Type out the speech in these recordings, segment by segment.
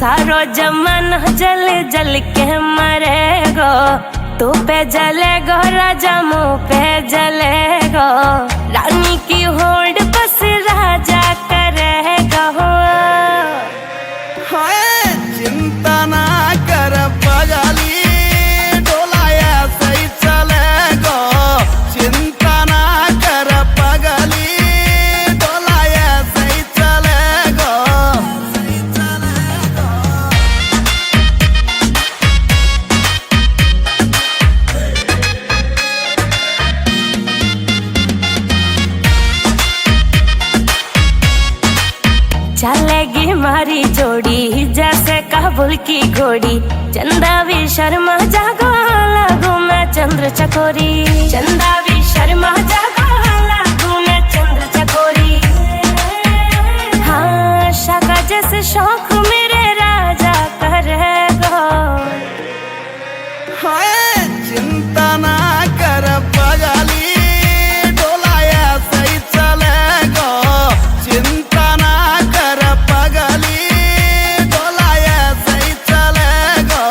सारो जमाना जल जल के मरेगो, तू पे जलेगो राजा मुँह पे जलेगो, रानी की होड़ बस राजा करेगा। चिंता ना कर पगली, डोलाया सही चलेगो। चिंता ना कर पगली, डोलाया सही चलेगो। चलेगी मारी जोड़ी जैसे काबुल की घोड़ी, चंदा भी शर्मा जागो लागू मैं चंद्र चकोरी, चंदा भी शर्मा जागो लागू मैं चंद्र चकोरी। हाँ शाका जैसे शौक मेरे राजा करेगो। चिंता ना कर पगली, डोलाया सही चलेगो। चिंता ना कर पगली, डोलाया सही चलेगो।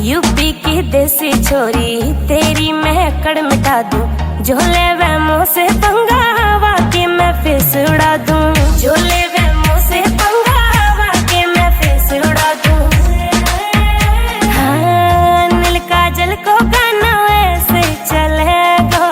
यूपी की देसी छोरी तेरी मैं अकड़ मिटा दूं, झोले वे मुँह से पंगा हवा के मैं फेस उड़ा दूं, झोले वे मुँह से पंगा हवा के मैं फेस उड़ा दूं। हाँ नील काजल को गाना ऐसे चलेगा।